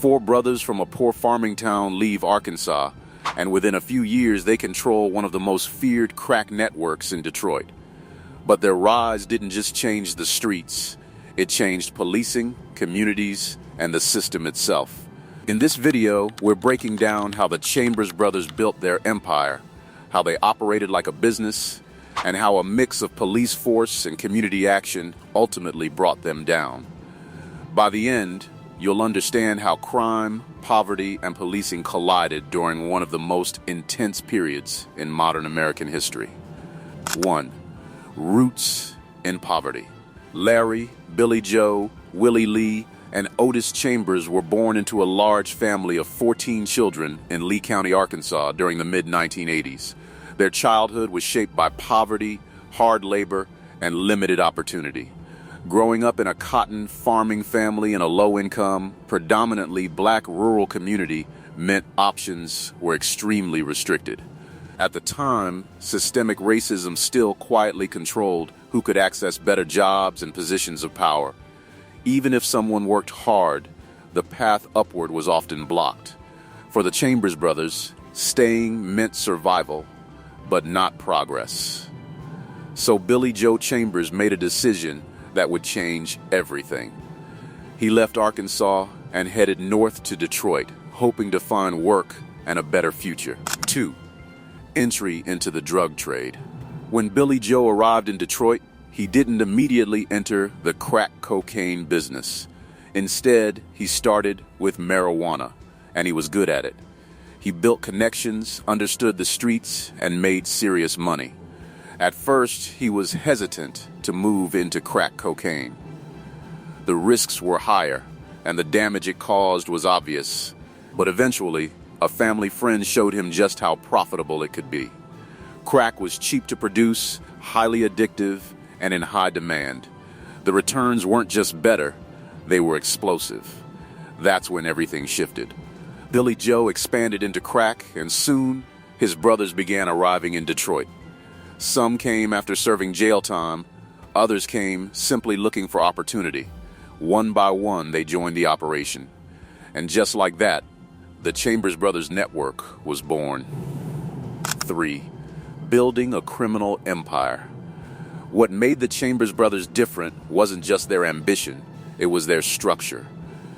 Four brothers from a poor farming town leave Arkansas, and within a few years they control one of the most feared crack networks in Detroit. But their rise didn't just change the streets, it changed policing, communities, and the system itself. In this video, we're breaking down how the Chambers brothers built their empire, how they operated like a business, and how a mix of police force and community action ultimately brought them down. By the end, you'll understand how crime, poverty, and policing collided during one of the most intense periods in modern American history. 1. Roots in poverty. Larry, Billy Joe, Willie Lee, and Otis Chambers were born into a large family of 14 children in Lee County, Arkansas during the mid-1980s. Their childhood was shaped by poverty, hard labor, and limited opportunity. Growing up in a cotton farming family in a low-income, predominantly black rural community meant options were extremely restricted. At the time, systemic racism still quietly controlled who could access better jobs and positions of power. Even if someone worked hard, the path upward was often blocked. For the Chambers brothers, staying meant survival, but not progress. So Billy Joe Chambers made a decision that would change everything. He left Arkansas and headed north to Detroit, hoping to find work and a better future. 2. Entry into the drug trade. When Billy Joe arrived in Detroit, he didn't immediately enter the crack cocaine business. Instead, he started with marijuana, and he was good at it. He built connections, understood the streets, and made serious money. At first, he was hesitant to move into crack cocaine. The risks were higher, and the damage it caused was obvious. But eventually, a family friend showed him just how profitable it could be. Crack was cheap to produce, highly addictive, and in high demand. The returns weren't just better, they were explosive. That's when everything shifted. Billy Joe expanded into crack, and soon his brothers began arriving in Detroit. Some came after serving jail time, others came simply looking for opportunity. One by one, they joined the operation. And just like that, the Chambers Brothers Network was born. 3. Building a criminal empire. What made the Chambers Brothers different wasn't just their ambition, it was their structure.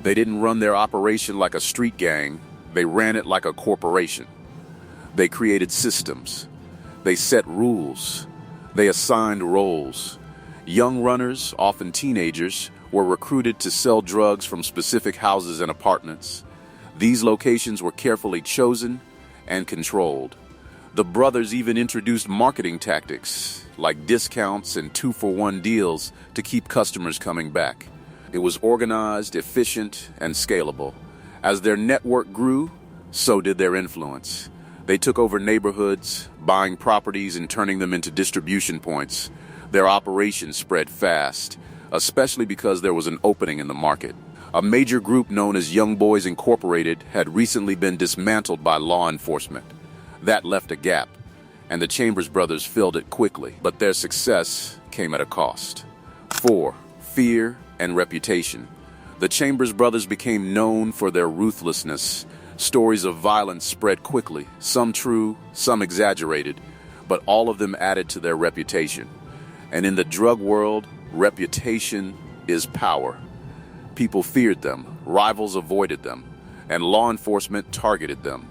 They didn't run their operation like a street gang, they ran it like a corporation. They created systems. They set rules. They assigned roles. Young runners, often teenagers, were recruited to sell drugs from specific houses and apartments. These locations were carefully chosen and controlled. The brothers even introduced marketing tactics like discounts and 2-for-1 deals to keep customers coming back. It was organized, efficient, and scalable. As their network grew, so did their influence. They took over neighborhoods, buying properties and turning them into distribution points. Their operations spread fast, especially because there was an opening in the market. A major group known as Young Boys Incorporated had recently been dismantled by law enforcement. That left a gap, and the Chambers brothers filled it quickly, but their success came at a cost. 4. Fear and reputation. The Chambers brothers became known for their ruthlessness. Stories of violence spread quickly, some true, some exaggerated, but all of them added to their reputation. And in the drug world, reputation is power. People feared them, rivals avoided them, and law enforcement targeted them.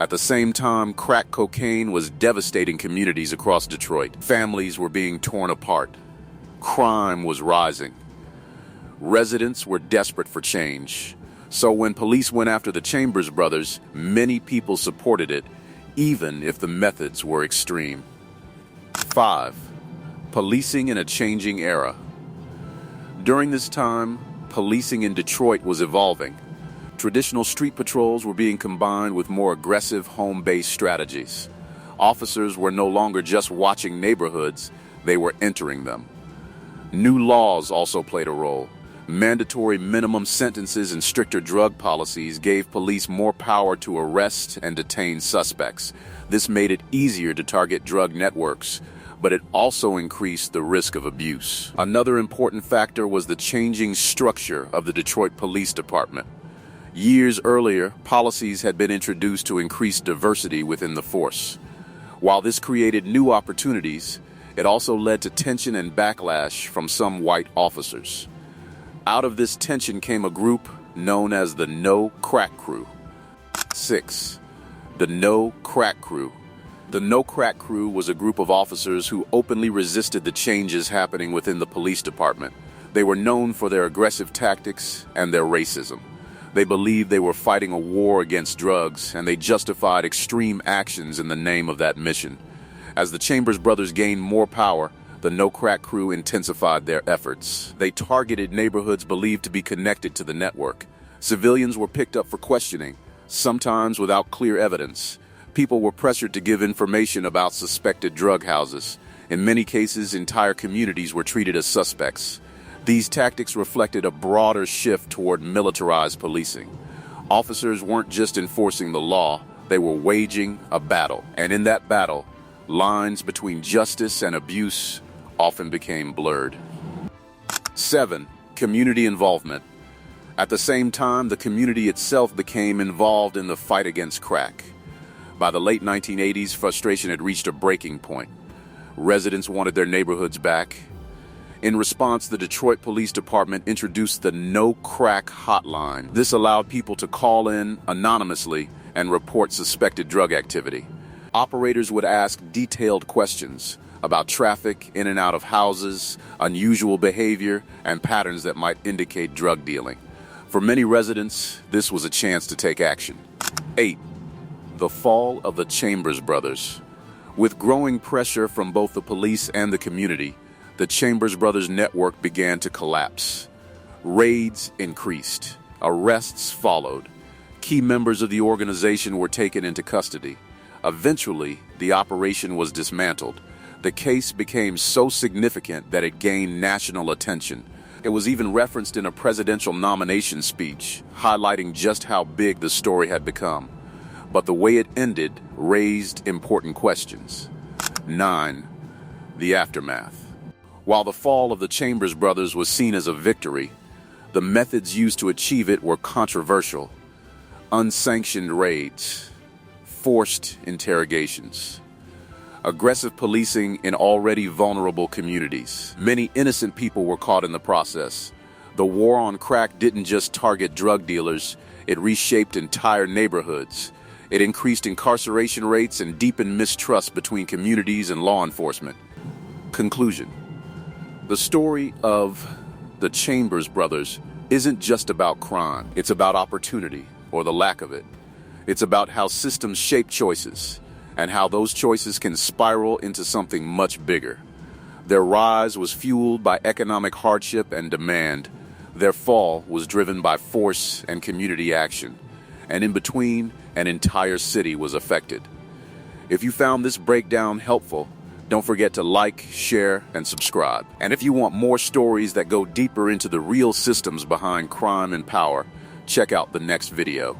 At the same time, crack cocaine was devastating communities across Detroit. Families were being torn apart. Crime was rising. Residents were desperate for change. So when police went after the Chambers brothers, many people supported it, even if the methods were extreme. 5. Policing in a changing era. During this time, policing in Detroit was evolving. Traditional street patrols were being combined with more aggressive home-based strategies. Officers were no longer just watching neighborhoods, they were entering them. New laws also played a role. Mandatory minimum sentences and stricter drug policies gave police more power to arrest and detain suspects. This made it easier to target drug networks, but it also increased the risk of abuse. Another important factor was the changing structure of the Detroit Police Department. Years earlier, policies had been introduced to increase diversity within the force. While this created new opportunities, it also led to tension and backlash from some white officers. Out of this tension came a group known as the No Crack Crew. 6. The No Crack Crew. The No Crack Crew was a group of officers who openly resisted the changes happening within the police department. They were known for their aggressive tactics and their racism. They believed they were fighting a war against drugs, and they justified extreme actions in the name of that mission. As the Chambers brothers gained more power, the No Crack Crew intensified their efforts. They targeted neighborhoods believed to be connected to the network. Civilians were picked up for questioning, sometimes without clear evidence. People were pressured to give information about suspected drug houses. In many cases, entire communities were treated as suspects. These tactics reflected a broader shift toward militarized policing. Officers weren't just enforcing the law, they were waging a battle. And in that battle, lines between justice and abuse often became blurred. 7. Community involvement. At the same time, the community itself became involved in the fight against crack. By the late 1980s, frustration had reached a breaking point. Residents wanted their neighborhoods back. In response, the Detroit Police Department introduced the No Crack Hotline. This allowed people to call in anonymously and report suspected drug activity. Operators would ask detailed questions about traffic in and out of houses, unusual behavior, and patterns that might indicate drug dealing. For many residents, this was a chance to take action. 8. The fall of the Chambers brothers. With growing pressure from both the police and the community, the Chambers brothers network began to collapse. Raids increased. Arrests followed. Key members of the organization were taken into custody. Eventually, the operation was dismantled. The case became so significant that it gained national attention. It was even referenced in a presidential nomination speech, highlighting just how big the story had become. But the way it ended raised important questions. 9. The aftermath. While the fall of the Chambers brothers was seen as a victory, the methods used to achieve it were controversial. Unsanctioned raids, forced interrogations, aggressive policing in already vulnerable communities. Many innocent people were caught in the process. The war on crack didn't just target drug dealers, it reshaped entire neighborhoods. It increased incarceration rates and deepened mistrust between communities and law enforcement. Conclusion. The story of the Chambers brothers isn't just about crime. It's about opportunity, or the lack of it. It's about how systems shape choices, and how those choices can spiral into something much bigger. Their rise was fueled by economic hardship and demand. Their fall was driven by force and community action. And in between, an entire city was affected. If you found this breakdown helpful, don't forget to like, share, and subscribe. And if you want more stories that go deeper into the real systems behind crime and power, check out the next video.